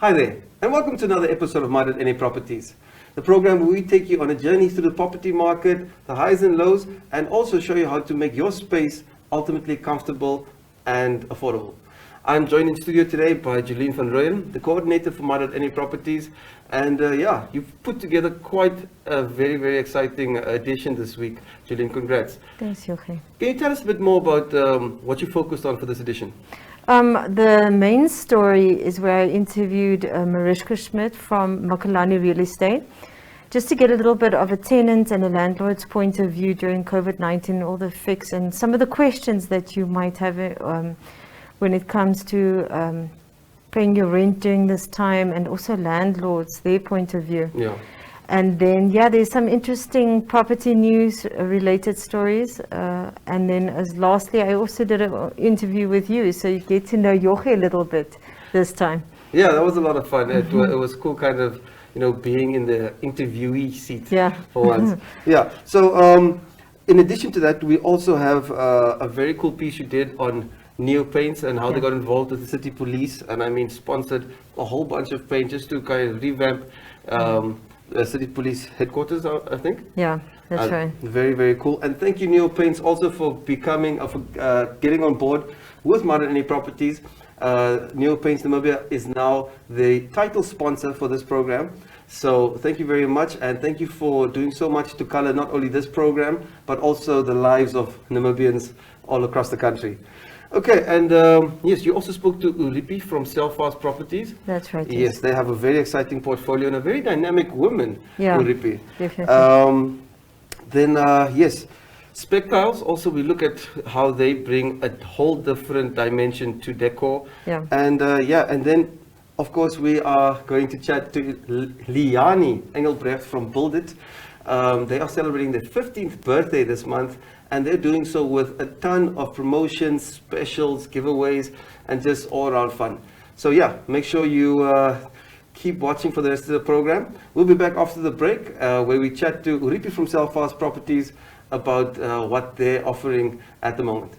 Hi there, and welcome to another episode of Mud at Any Properties, the program where we take you on a journey through the property market, the highs and lows, and also show you how to make your space ultimately comfortable and affordable. I'm joined in studio today by Jolene van Rooyen, the coordinator for Mud at Any Properties, and you've put together quite a very, very exciting edition this week. Jolene, congrats. Thanks, Joachim. Can you tell us a bit more about what you focused on for this edition? The main story is where I interviewed Mariska Schmidt from Makalani Real Estate, just to get a little bit of a tenant and a landlord's point of view during COVID-19, all the fix and some of the questions that you might have when it comes to paying your rent during this time, and also landlords, their point of view. Yeah. And then, there's some interesting property news related stories. And then lastly, I also did an interview with you, so you get to know Joche a little bit this time. Yeah, that was a lot of fun. It was cool kind of, being in the interviewee seat for once. Yeah, so in addition to that, we also have a very cool piece you did on neo-paints and how they got involved with the city police, and sponsored a whole bunch of paint just to kind of revamp the city police headquarters, I think. Yeah, that's right. Very, very cool. And thank you, Neo Paints, also for getting on board with Mud at Any Properties. Neo Paints Namibia is now the title sponsor for this program. So thank you very much, and thank you for doing so much to color not only this program, but also the lives of Namibians all across the country. Okay, and yes, you also spoke to Uripi from Selfast Properties. That's right. Yes, they have a very exciting portfolio and a very dynamic woman, Uripi. Definitely. Then, yes, Spec Tiles, also we look at how they bring a whole different dimension to decor. Yeah. And and then, of course, we are going to chat to Liani Engelbrecht from Build It. They are celebrating their 15th birthday this month, and they're doing so with a ton of promotions, specials, giveaways, and just all around fun. So make sure you keep watching for the rest of the program. We'll be back after the break, where we chat to Uripi from Selfast Properties about what they're offering at the moment.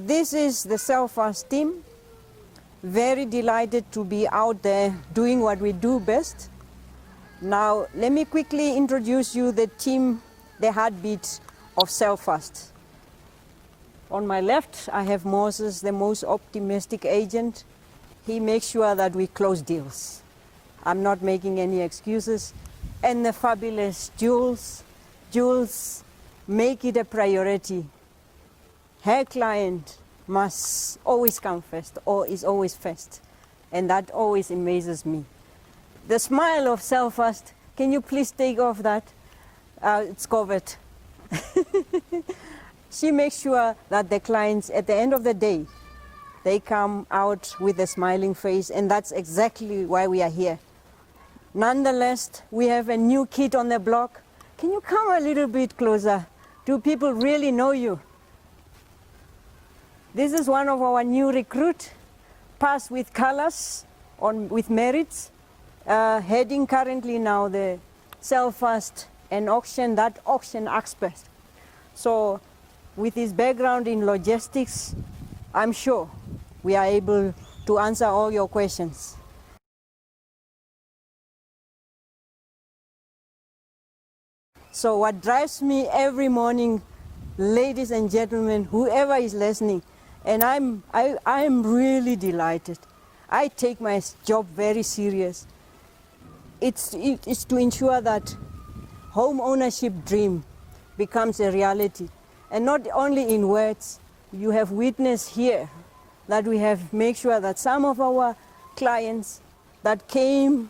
This is the Selfast team. Very delighted to be out there doing what we do best. Now, let me quickly introduce you the team, the heartbeat of Selfast. On my left, I have Moses, the most optimistic agent. He makes sure that we close deals. I'm not making any excuses. And the fabulous Jules. Jules, make it a priority. Her client must always come first, or is always first. And that always amazes me. The smile of Selfast, can you please take off that? It's covered. She makes sure that the clients, at the end of the day, they come out with a smiling face, and that's exactly why we are here. Nonetheless, we have a new kid on the block. Can you come a little bit closer? Do people really know you? This is one of our new recruits, passed with colors, with merits, heading currently now the Selfast and auction, that auction expert. So with his background in logistics, I'm sure we are able to answer all your questions. So what drives me every morning, ladies and gentlemen, whoever is listening, and I'm really delighted. I take my job very serious. It's to ensure that home ownership dream becomes a reality. And not only in words, you have witnessed here that we have made sure that some of our clients that came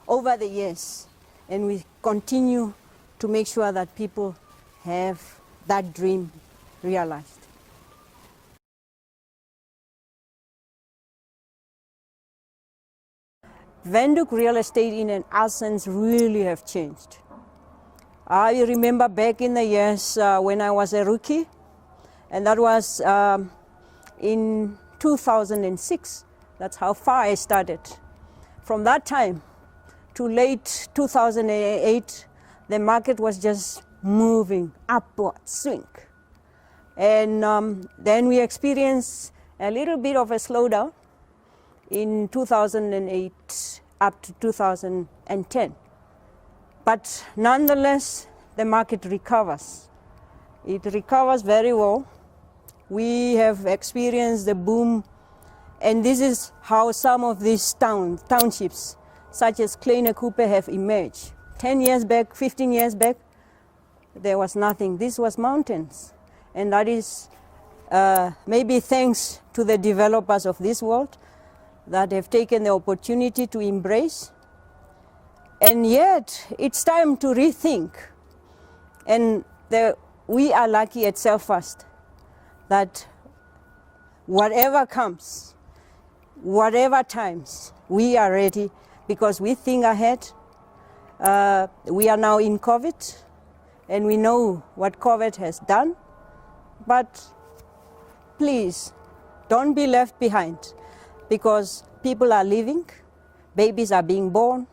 over the years, and we continue to make sure that people have that dream realized. Windhoek real estate in an essence really have changed. I remember back in the years when I was a rookie, and that was in 2006. That's how far I started. From that time to late 2008, the market was just moving upward swing. And then we experienced a little bit of a slowdown in 2008 up to 2010. But nonetheless, the market recovers. It recovers very well. We have experienced the boom, and this is how some of these townships, such as Kleine Kupe, have emerged. 10 years back, 15 years back, there was nothing. This was mountains. And that is maybe thanks to the developers of this world that have taken the opportunity to embrace. And yet, it's time to rethink. And we are lucky at Selfast that whatever comes, whatever times, we are ready because we think ahead. We are now in COVID, and we know what COVID has done. But please, don't be left behind, because people are living, babies are being born,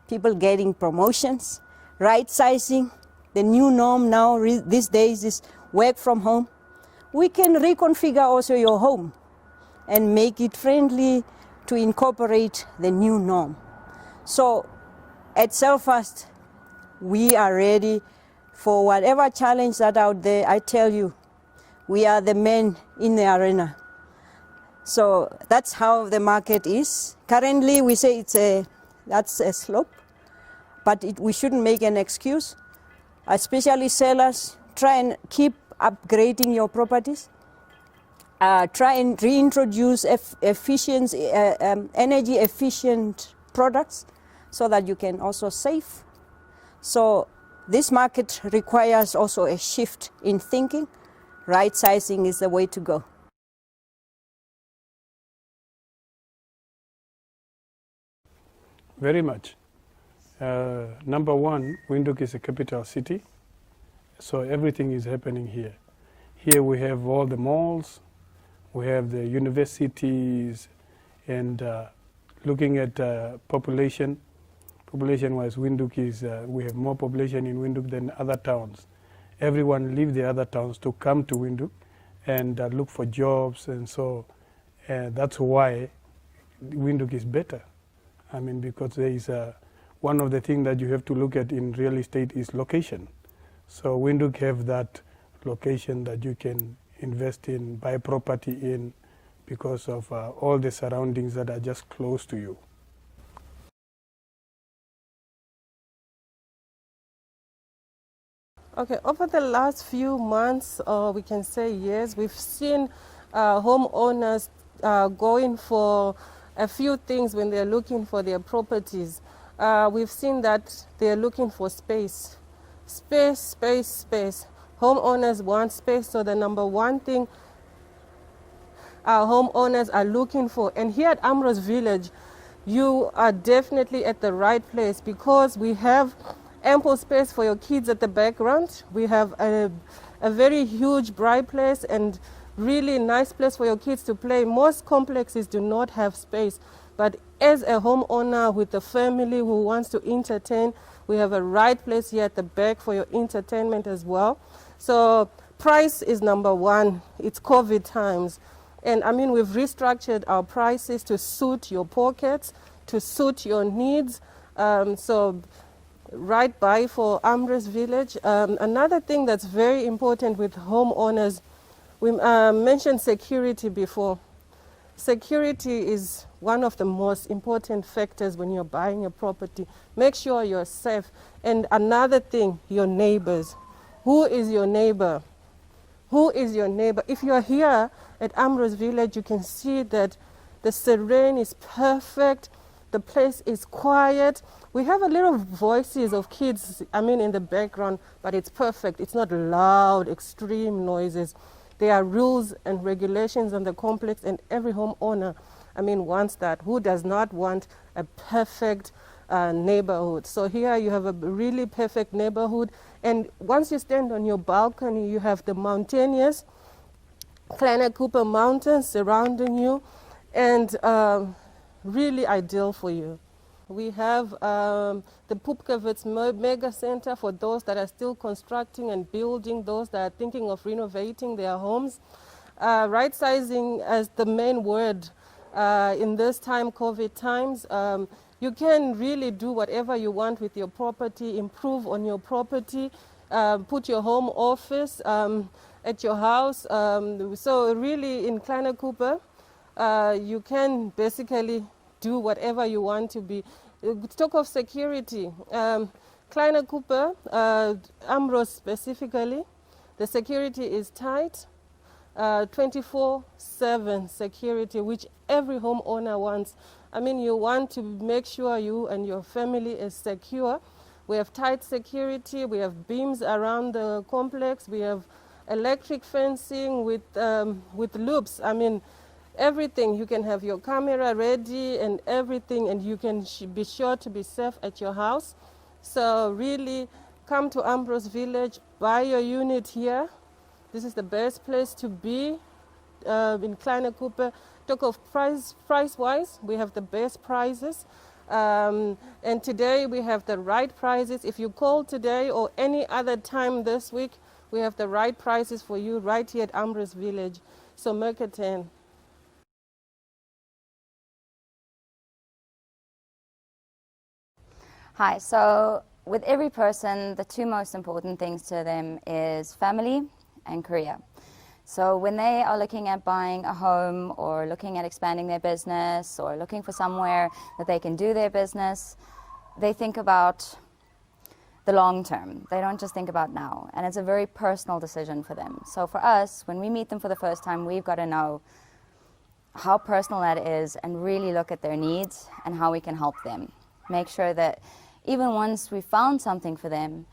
people getting promotions, right sizing. The new norm now these days is work from home. We can reconfigure also your home and make it friendly to incorporate the new norm. So at Selfast, we are ready for whatever challenge that's out there. I tell you, we are the men in the arena. So that's how the market is. Currently, we say that's a slope, but we shouldn't make an excuse. Especially sellers, try and keep upgrading your properties. Try and reintroduce energy efficient products so that you can also save. So this market requires also a shift in thinking. Right sizing is the way to go. Very much. Number one, Windhoek is a capital city, so everything is happening here. Here we have all the malls, we have the universities, and looking at population-wise, Windhoek is, we have more population in Windhoek than other towns. Everyone leaves the other towns to come to Windhoek and look for jobs, and so that's why Windhoek is better. I mean, because there is one of the things that you have to look at in real estate is location. So Windhoek have that location that you can invest in, buy property in, because of all the surroundings that are just close to you. Okay, over the last few months, we can say years, we've seen homeowners going for a few things when they're looking for their properties. We've seen that they're looking for space. Space, space, space. Homeowners want space, so the number one thing our homeowners are looking for. And here at Ambrose Village, you are definitely at the right place, because we have ample space for your kids at the background. We have a very huge bright place and really nice place for your kids to play. Most complexes do not have space, but as a homeowner with a family who wants to entertain, we have a right place here at the back for your entertainment as well. So price is number one. It's COVID times. And I mean, we've restructured our prices to suit your pockets, to suit your needs. So right by for Ambrose Village. Another thing that's very important with homeowners, we mentioned security before. Security is one of the most important factors when you're buying a property. Make sure you're safe. And another thing, your neighbors. Who is your neighbor? Who is your neighbor? If you're here at Ambrose Village, you can see that the terrain is perfect. The place is quiet. We have a little voices of kids, I mean, in the background, but it's perfect. It's not loud, extreme noises. There are rules and regulations on the complex, and every homeowner, I mean, wants that. Who does not want a perfect neighborhood? So here you have a really perfect neighborhood. And once you stand on your balcony, you have the mountainous Kleine Cooper Mountains surrounding you, and really ideal for you. We have the Poepkewits Mega Center for those that are still constructing and building, those that are thinking of renovating their homes. Right sizing as the main word in this time, COVID times. You can really do whatever you want with your property, improve on your property, put your home office at your house. So really in Kleine Cooper, you can basically do whatever you want to be. Talk of security. Kleine Cooper, Ambrose specifically, the security is tight. 24/7 security, which every homeowner wants. I mean, you want to make sure you and your family is secure. We have tight security. We have beams around the complex. We have electric fencing with loops. I mean, everything. You can have your camera ready and everything, and you can be sure to be safe at your house. So really, come to Ambrose Village, buy your unit here. This is the best place to be in Kleine Cooper. Talk of price-wise, we have the best prices. And today we have the right prices. If you call today or any other time this week, we have the right prices for you right here at Ambrose Village. So make it 10. Hi, so with every person, the two most important things to them is family and career. So when they are looking at buying a home or looking at expanding their business or looking for somewhere that they can do their business, they think about the long term. They don't just think about now. And it's a very personal decision for them. So for us, when we meet them for the first time, we've got to know how personal that is and really look at their needs and how we can help them. Make sure that even once we found something for them,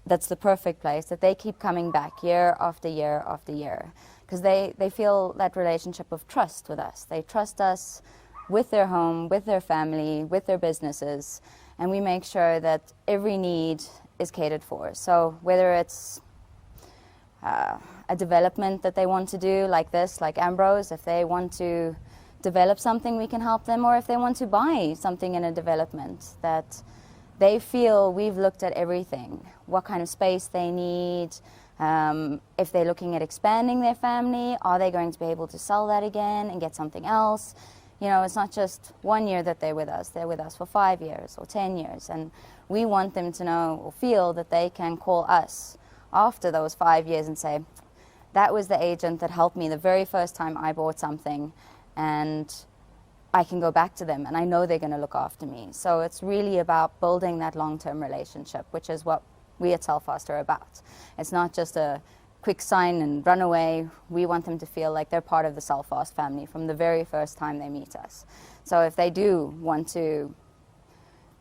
that's the perfect place, that they keep coming back year after year after year. Because they feel that relationship of trust with us. They trust us with their home, with their family, with their businesses, and we make sure that every need is catered for. So whether it's a development that they want to do like this, like Ambrose, if they want to develop something, we can help them, or if they want to buy something in a development that they feel we've looked at everything, what kind of space they need, if they're looking at expanding their family, are they going to be able to sell that again and get something else? You know, it's not just 1 year that they're with us for 5 years or 10 years. And we want them to know or feel that they can call us after those 5 years and say, that was the agent that helped me the very first time I bought something, and I can go back to them and I know they're going to look after me. So it's really about building that long-term relationship, which is what we at Selfast are about. It's not just a quick sign and run away. We want them to feel like they're part of the Selfast family from the very first time they meet us. So if they do want to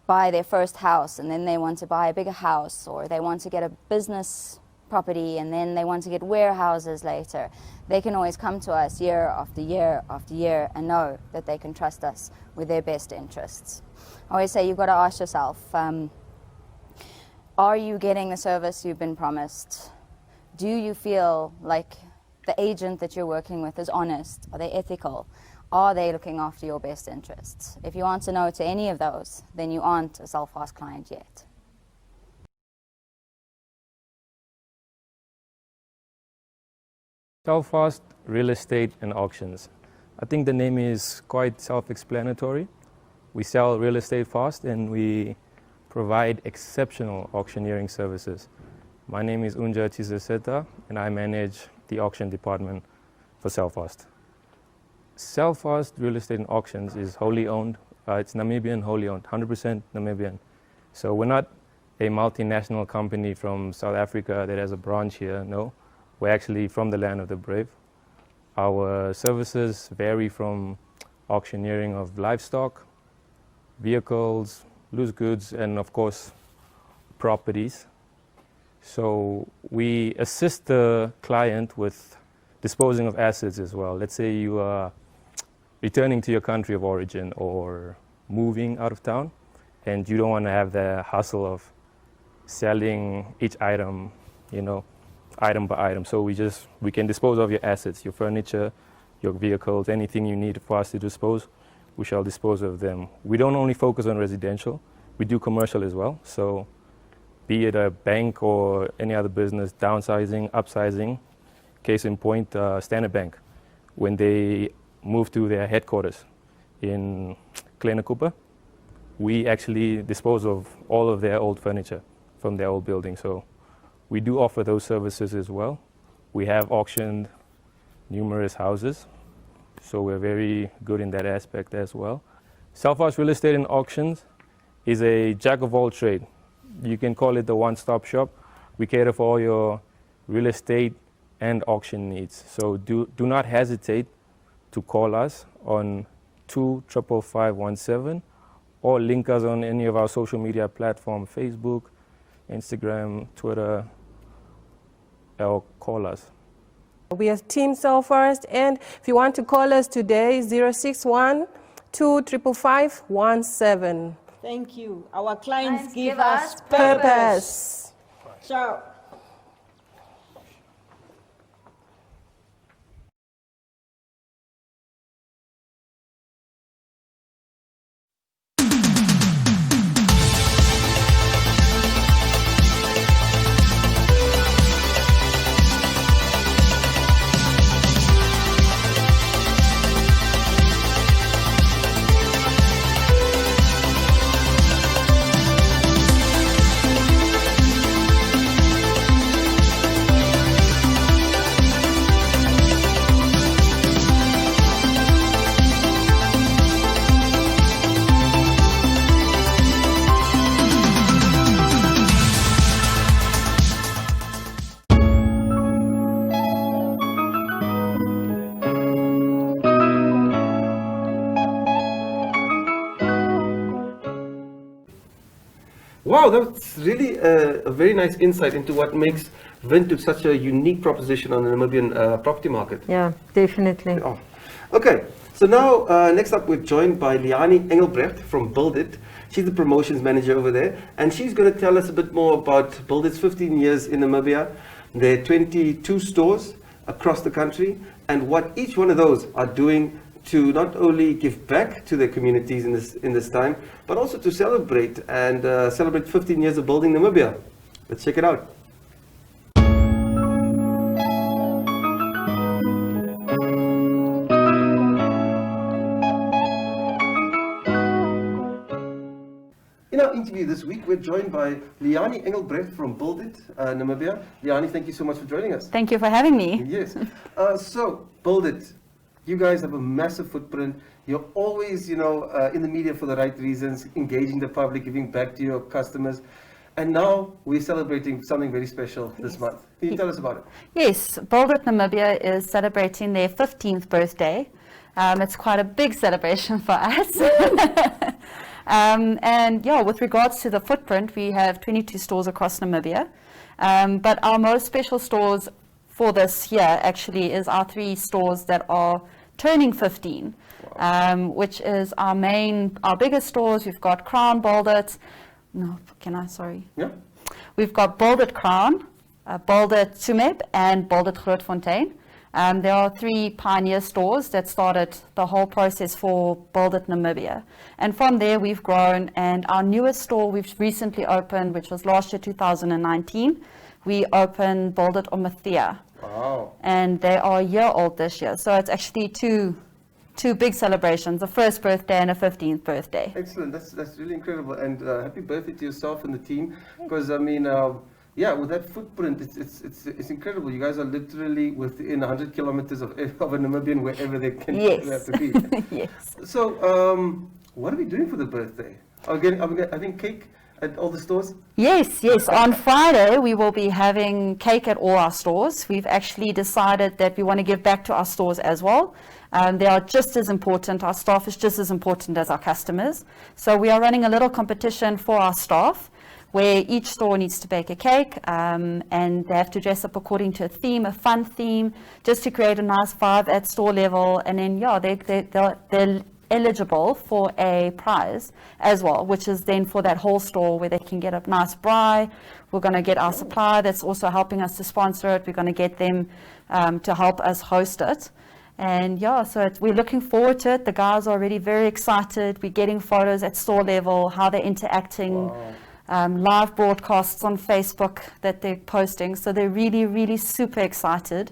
buy their first house and then they want to buy a bigger house, or they want to get a business property and then they want to get warehouses later, they can always come to us year after year after year and know that they can trust us with their best interests. I always say you've got to ask yourself, are you getting the service you've been promised? Do you feel like the agent that you're working with is honest? Are they ethical? Are they looking after your best interests? If you answer no to any of those, then you aren't a Selfast client yet. Telfast Real Estate and Auctions. I think the name is quite self-explanatory. We sell real estate fast and we provide exceptional auctioneering services. My name is Unja Tizeseta and I manage the auction department for Telfast. Telfast Real Estate and Auctions is wholly owned. It's Namibian, wholly owned, 100% Namibian. So we're not a multinational company from South Africa that has a branch here, no. We're actually from the land of the brave. Our services vary from auctioneering of livestock, vehicles, loose goods, and of course, properties. So we assist the client with disposing of assets as well. Let's say you are returning to your country of origin or moving out of town, and you don't want to have the hassle of selling each item, item by item. So we can dispose of your assets, your furniture, your vehicles, anything you need for us to dispose, we shall dispose of them. We don't only focus on residential, we do commercial as well. So be it a bank or any other business, downsizing, upsizing. Case in point, Standard Bank, when they moved to their headquarters in Kleine Cooper, we actually dispose of all of their old furniture from their old building. So we do offer those services as well. We have auctioned numerous houses, so we're very good in that aspect as well. Telfast Real Estate and Auctions is a jack of all trade. You can call it the one-stop shop. We cater for all your real estate and auction needs. So do not hesitate to call us on 25517 or link us on any of our social media platforms, Facebook, Instagram, Twitter, or call us. We are Team Telfast, and if you want to call us today, 061 255 Thank you. Our clients Clients give us purpose. Ciao. Wow, that's really a very nice insight into what makes Windhoek such a unique proposition on the Namibian property market. Yeah, definitely. Oh. Okay, so now next up we're joined by Liani Engelbrecht from Build It. She's the promotions manager over there, and she's going to tell us a bit more about Build It's 15 years in Namibia, their 22 stores across the country, and what each one of those are doing to not only give back to their communities in this time, but also to celebrate and celebrate 15 years of building Namibia. Let's check it out. In our interview this week, we're joined by Liani Engelbrecht from Build It, Namibia. Liani, thank you so much for joining us. Thank you for having me. Yes. So, Build It, you guys have a massive footprint. You're always, in the media for the right reasons, engaging the public, giving back to your customers. And now we're celebrating something very special this month. Can you tell us about it? Yes, Build It Namibia is celebrating their 15th birthday. It's quite a big celebration for us. And yeah, with regards to the footprint, we have 22 stores across Namibia. But our most special stores for this year actually is our 3 stores that are turning 15, which is our biggest stores. We've got Crown, Build It. Yeah. We've got Build It Crown, Build It Tsumeb, and Build It Grootfontein. There are 3 pioneer stores that started the whole process for Build It Namibia. And from there we've grown, and our newest store we've recently opened, which was last year, 2019, we opened Build It Omathea. Wow. And they are a year old this year. So it's actually two big celebrations, a first birthday and a 15th birthday. Excellent. That's really incredible. And happy birthday to yourself and the team. Because I mean, yeah, with that footprint, it's incredible. You guys are literally within 100 kilometers of a Namibian, wherever they can have to be. Yes. So, what are we doing for the birthday? Again, I think cake at all the stores. Yes, yes. On Friday, we will be having cake at all our stores. We've actually decided that we want to give back to our stores as well. They are just as important. Our staff is just as important as our customers. So we are running a little competition for our staff, where each store needs to bake a cake, and they have to dress up according to a theme, a fun theme, just to create a nice vibe at store level. And then, yeah, they're eligible for a prize as well, which is then for that whole store, where they can get a nice braai. We're going to get our supplier that's also helping us to sponsor it. We're going to get them to help us host it. And yeah, so we're looking forward to it. The guys are already very excited. We're getting photos at store level, how they're interacting. Wow. Live broadcasts on Facebook that they're posting. So they're really, really super excited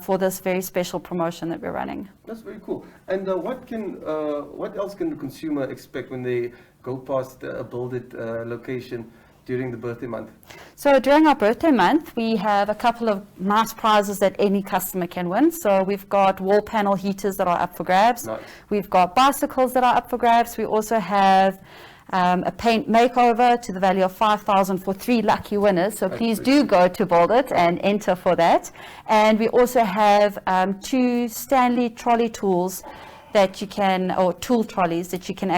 for this very special promotion that we're running. That's very cool. And what else can the consumer expect when they go past a Build It location during the birthday month? So during our birthday month, we have a couple of nice prizes that any customer can win. So we've got wall panel heaters that are up for grabs. Nice. We've got bicycles that are up for grabs. We also have a paint makeover to the value of 5,000 for 3 lucky winners. So please do go to Build It and enter for that. And we also have 2 Stanley trolley tools that you can, or tool trolleys that you can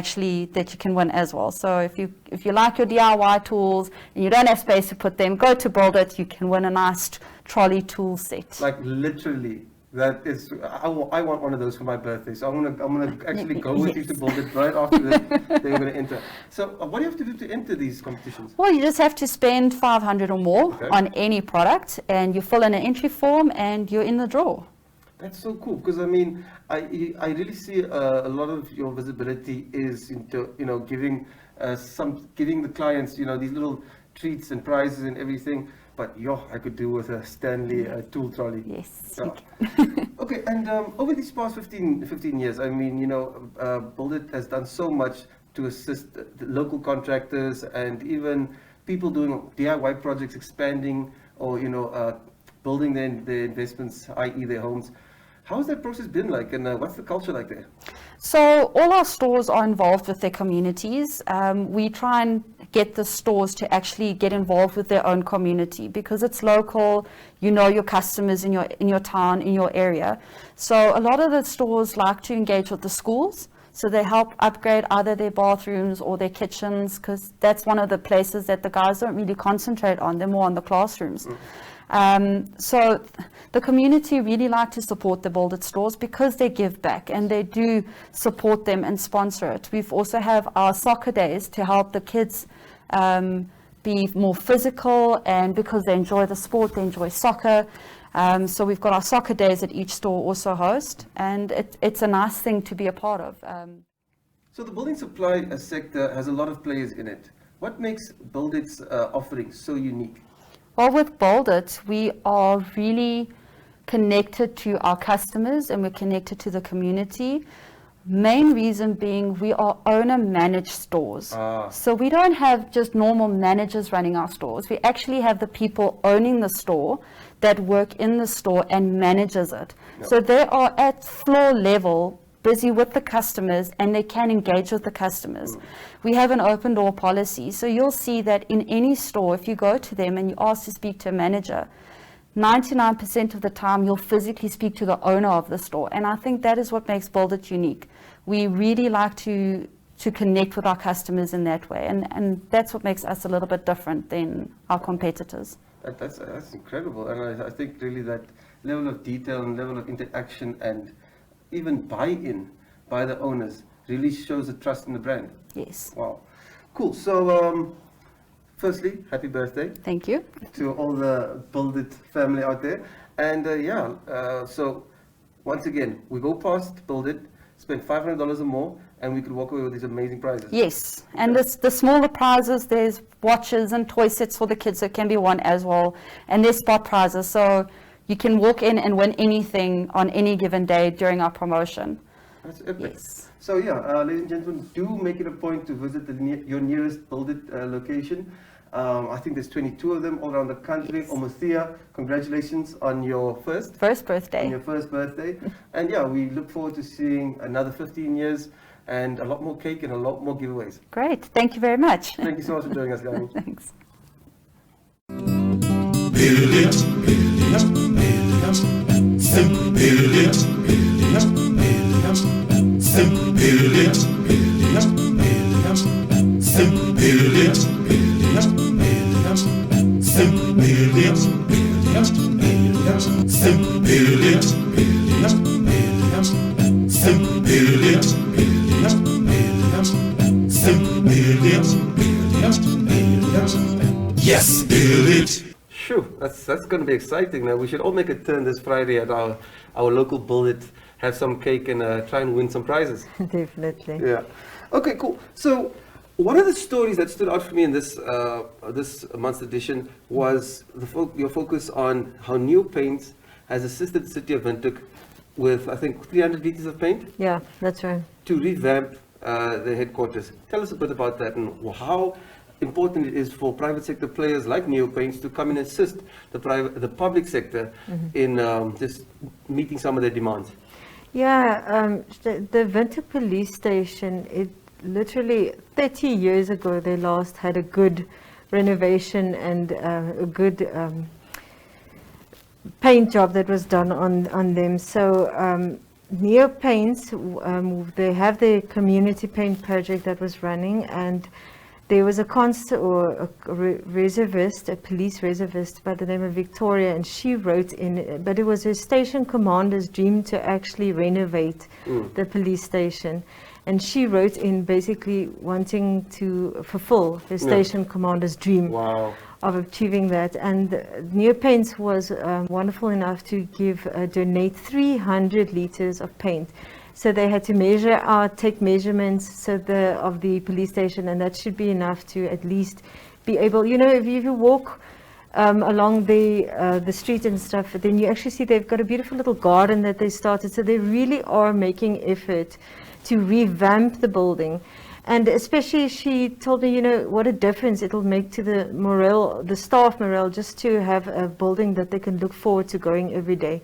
win as well. So if you like your DIY tools and you don't have space to put them, go to Build It. You can win a nice trolley tool set. Like literally. That is, I want one of those for my birthday. So I'm gonna actually go with you to Build It right after this. They're gonna enter. So what do you have to do to enter these competitions? Well, you just have to spend 500 or more on any product, and you fill in an entry form, and you're in the draw. That's so cool, because I mean, I really see a lot of your visibility is into giving the clients these little treats and prizes and everything. But I could do with a Stanley tool trolley. Yes. So. Okay, and over these past 15 years, I mean, Build It has done so much to assist the local contractors and even people doing DIY projects, expanding or building their investments, i.e. their homes. How has that process been like, and what's the culture like there? So all our stores are involved with their communities. We try and get the stores to actually get involved with their own community, because it's local. You know your customers in your town, in your area. So a lot of the stores like to engage with the schools. So they help upgrade either their bathrooms or their kitchens, because that's one of the places that the guys don't really concentrate on. They're more on the classrooms. So the community really like to support the Build It stores because they give back and they do support them and sponsor it. We've also have our soccer days to help the kids be more physical, and because they enjoy the sport, they enjoy soccer. So we've got our soccer days at each store also host, and it's a nice thing to be a part of. So the building supply sector has a lot of players in it. What makes Build It's offering so unique? Well, with Build It, we are really connected to our customers and we're connected to the community. Main reason being we are owner-managed stores. So we don't have just normal managers running our stores. We actually have the people owning the store that work in the store and manages it. Yep. So they are at floor level, busy with the customers, and they can engage with the customers. We have an open door policy, so you'll see that in any store, if you go to them and you ask to speak to a manager, 99% of the time you'll physically speak to the owner of the store, and I think that is what makes Build It unique. We really like to connect with our customers in that way, and that's what makes us a little bit different than our competitors. That's incredible, and I think really that level of detail and level of interaction and even buy-in by the owners really shows the trust in the brand. Yes. Wow. Cool. So, firstly, happy birthday. Thank you. To all the Build It family out there. And so once again, we go past Build It, spend $500 or more, and we could walk away with these amazing prizes. Yes, and the smaller prizes, there's watches and toy sets for the kids that can be won as well, and there's spot prizes. So you can walk in and win anything on any given day during our promotion. That's epic. Yes. So yeah, ladies and gentlemen, do make it a point to visit your nearest Build It location. I think there's 22 of them all around the country. Yes. Omothea, congratulations on your first birthday. On your first birthday. And yeah, we look forward to seeing another 15 years and a lot more cake and a lot more giveaways. Great. Thank you very much. Thank you so much for joining us, Gani. Thanks. Build it, build it, build it, simple build it, build it, build it, simple build it, build it, build it, simple build it, build it, build it, simple build it, build it, build it, simple build it, build it, build it, simple build it, build it, build it, simple build it, build it, build it, yes, build it. Phew, that's going to be exciting. Now we should all make a turn this Friday at our local Build It, have some cake and try and win some prizes. Definitely. Yeah. Okay, cool. So one of the stories that stood out for me in this this month's edition was your focus on how Neo Paints has assisted the city of Windhoek with, I think, 300 liters of paint Yeah, that's right. to revamp their headquarters. Tell us a bit about that and how important it is for private sector players like Neo Paints to come and assist the public sector in just meeting some of their demands. Yeah, the Windhoek police station, it literally 30 years ago they last had a good renovation and a good paint job that was done on them. So Neo Paints, they have the community paint project that was running, and there was a reservist, a police reservist by the name of Victoria, and she wrote in, but it was her station commander's dream to actually renovate the police station. And she wrote in basically wanting to fulfill her station commander's dream of achieving that. And Neo Paints was wonderful enough to donate 300 liters of paint. So they had to measure out, take measurements of the police station, and that should be enough to at least be able, if you walk along the street and stuff, then you actually see they've got a beautiful little garden that they started. So they really are making effort to revamp the building. And especially she told me, what a difference it'll make to the morale, the staff morale, just to have a building that they can look forward to going every day.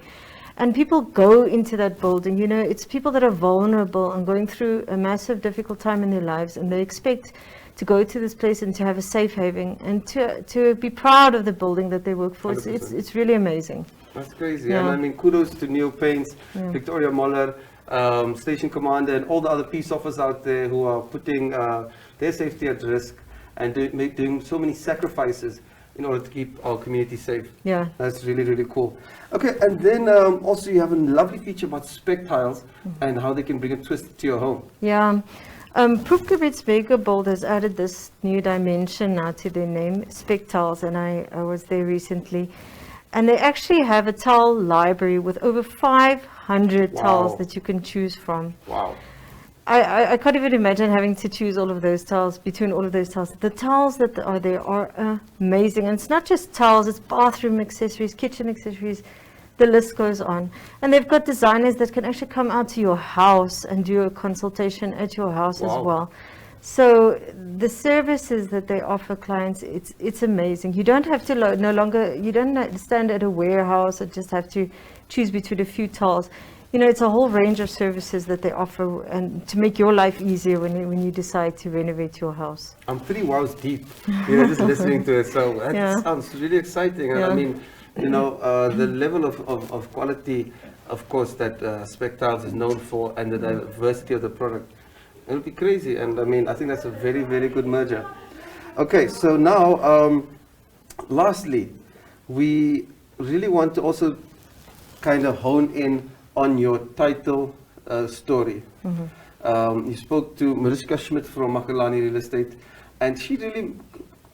And people go into that building, it's people that are vulnerable and going through a massive difficult time in their lives, and they expect to go to this place and to have a safe haven and to be proud of the building that they work for. It's really amazing. That's crazy. And I mean, kudos to Neo Paints, Victoria Moller, station commander, and all the other peace officers out there who are putting their safety at risk and doing so many sacrifices in order to keep our community safe. Yeah. That's really, really cool. Okay, and then also you have a lovely feature about spec tiles and how they can bring a twist to your home. Yeah. Proefgebied's Mega Bold has added this new dimension now to their name, spec tiles, and I was there recently. And they actually have a tile library with over 500 tiles that you can choose from. Wow. I can't even imagine having to choose all of those tiles, between all of those tiles. The tiles that are there are amazing. And it's not just tiles, it's bathroom accessories, kitchen accessories, the list goes on. And they've got designers that can actually come out to your house and do a consultation at your house as well. So the services that they offer clients, it's amazing. You don't have to you don't stand at a warehouse and just have to choose between a few tiles. It's a whole range of services that they offer, and to make your life easier when you decide to renovate your house. I'm 3 wows deep, just listening to it. So that sounds really exciting. And I mean, the level of quality, of course, that Spec Tiles is known for, and the diversity of the product, it'll be crazy. And I mean, I think that's a very, very good merger. Okay, so now, lastly, we really want to also kind of hone in on your title story. You spoke to Mariska Schmidt from Makalani Real Estate, and she really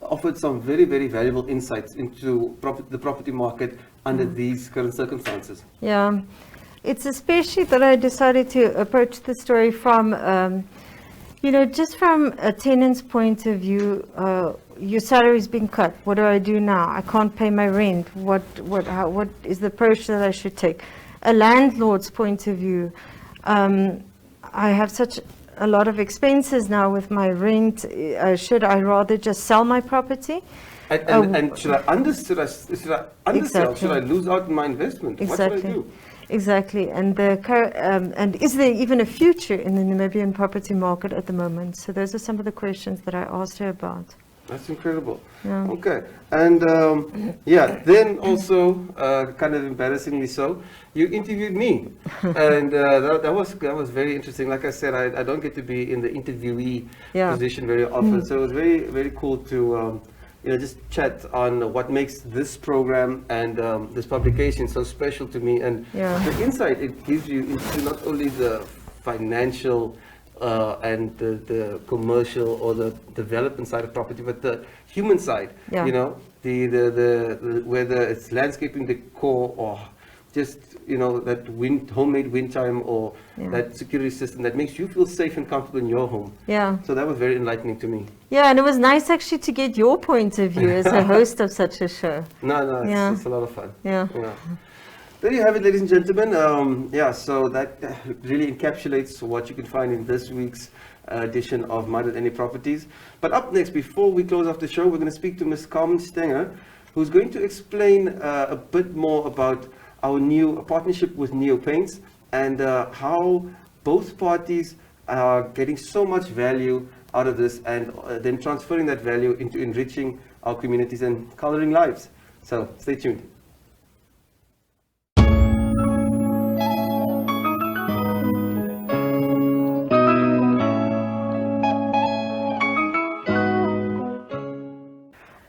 offered some very, very valuable insights into the property market under these current circumstances. Yeah, it's especially that I decided to approach the story from, just from a tenant's point of view. your salary's been cut. What do I do now? I can't pay my rent. What is the approach that I should take? A landlord's point of view. I have such a lot of expenses now with my rent. Should I rather just sell my property? And should I undersell? Exactly. Should I lose out on my investment? Exactly. What should I do? Exactly, and and is there even a future in the Namibian property market at the moment? So those are some of the questions that I asked her about. That's incredible. Yeah. Okay, and then also, kind of embarrassingly so, you interviewed me, and that was very interesting. Like I said, I don't get to be in the interviewee position very often, so it was very, very cool to just chat on what makes this program and this publication so special to me, and the insight it gives you into not only the financial and the commercial or the development side of property, but the human side. Yeah. You know, the whether it's landscaping decor or just that homemade wind chime or that security system that makes you feel safe and comfortable in your home. Yeah. So that was very enlightening to me. Yeah, and it was nice actually to get your point of view as a host of such a show. No, it's a lot of fun. Yeah. There you have it, ladies and gentlemen. So that really encapsulates what you can find in this week's edition of My.NA Properties. But up next, before we close off the show, we're going to speak to Ms. Carmen Stenger, who's going to explain a bit more about our new partnership with Neo Paints and how both parties are getting so much value out of this and then transferring that value into enriching our communities and coloring lives. So stay tuned.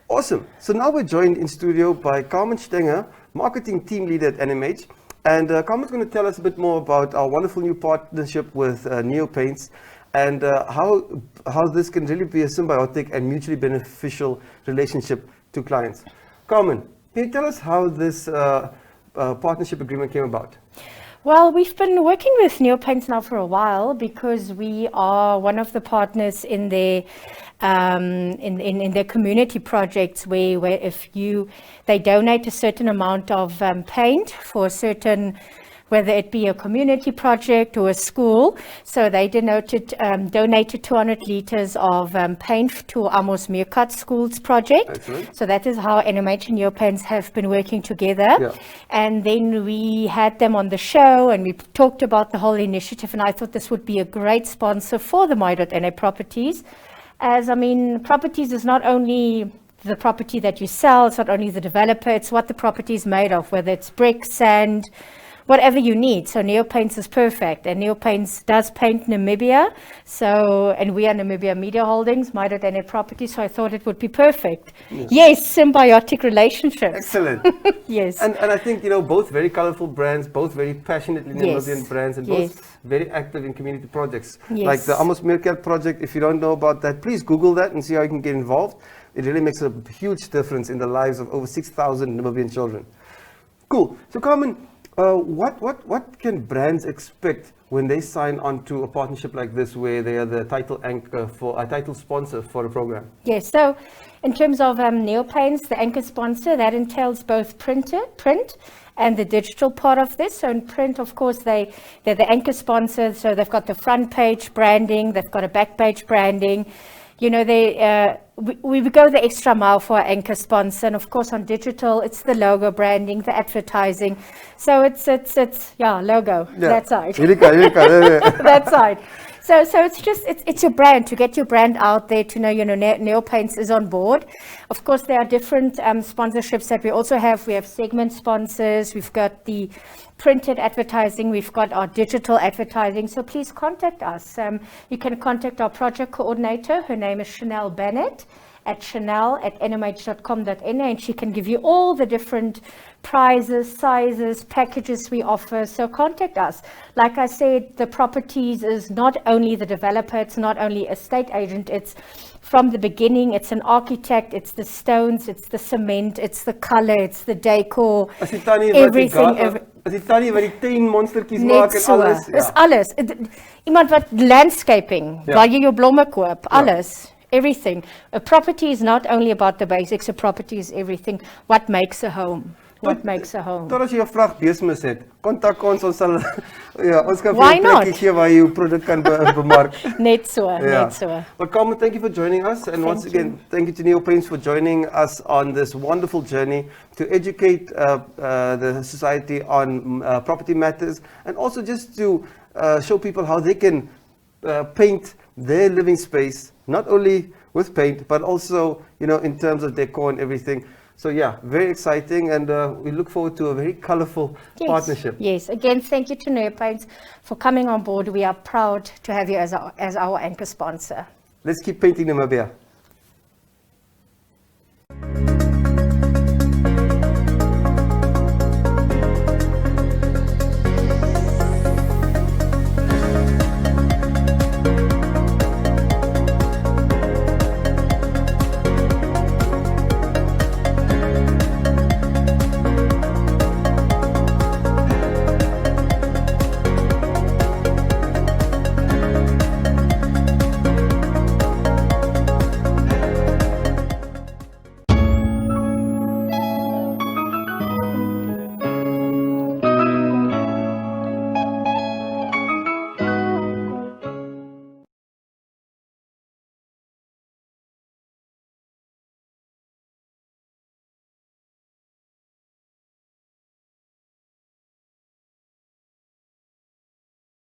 Awesome. So now we're joined in studio by Carmen Stenger, marketing team leader at NMH. And Carmen's going to tell us a bit more about our wonderful new partnership with Neo Paints and how this can really be a symbiotic and mutually beneficial relationship to clients. Carmen, can you tell us how this partnership agreement came about? Well, we've been working with Neo Paints now for a while because we are one of the partners in their in their community projects where if they donate a certain amount of paint for a certain, whether it be a community project or a school. So they donated 200 liters of paint to Amos Meerkat Schools project. Excellent. So that is how NMH and Neo Paints have been working together. Yeah. And then we had them on the show and we talked about the whole initiative, and I thought this would be a great sponsor for the My.NA Properties. As I mean, properties is not only the property that you sell, it's not only the developer, it's what the property is made of, whether it's brick, sand, whatever you need. So Neo Paints is perfect, and Neo Paints does paint Namibia. So, and we are Namibia Media Holdings, My.NA Properties, so I thought it would be perfect. Yes, symbiotic relationships. Excellent. Yes. And I think, both very colorful brands, both very passionately Namibian brands, and both very active in community projects. Yes. Like the Amos Meerkat project, if you don't know about that, please Google that and see how you can get involved. It really makes a huge difference in the lives of over 6,000 Namibian children. Cool. So Carmen, what can brands expect when they sign on to a partnership like this, where they are the title anchor for a title sponsor for a program? Yes, so in terms of Neo Paints, the anchor sponsor, that entails both print and the digital part of this. So in print, of course, they're the anchor sponsor, so they've got the front page branding, they've got a back page branding. We go the extra mile for our anchor sponsor, and of course on digital, it's the logo branding, the advertising. So it's logo, that side. That side. So it's just, it's your brand, to get your brand out there, to know, Neo Paints is on board. Of course, there are different sponsorships that we also have. We have segment sponsors, we've got the printed advertising, we've got our digital advertising. So please contact us. You can contact our project coordinator. Her name is Chanel Bennett at chanel@nmh.com.na, and she can give you all the different prizes, sizes, packages we offer. So contact us. Like I said, the properties is not only the developer, it's not only a estate agent, it's from the beginning, it's an architect, it's the stones, it's the cement, it's the color, it's the decor, everything. As die tannie wat die tuinmonstertjies Net maak en so, alles. is alles. Iemand wat landscaping, waar jy jou blomme koop, alles. everything. A property is not only about the basics, a property is everything. What makes a home? What makes a home? Tot as jy 'n vraag beesmis het, kontak ons sal ja, ons kan Why vir jou 'n plekkie not? gee waar jy jou produk kan bemark. Net so, Yeah. net so. Well, Carmen, thank you for joining us. And once again, thank you to Neopaints for joining us on this wonderful journey to educate the society on property matters, and also just to show people how they can paint their living space, not only with paint, but also, you know, in terms of decor and everything. So yeah, very exciting, and we look forward to a very colorful partnership. Yes, again, thank you to Neopaints for coming on board. We are proud to have you as our anchor sponsor. Let's keep painting Namibia.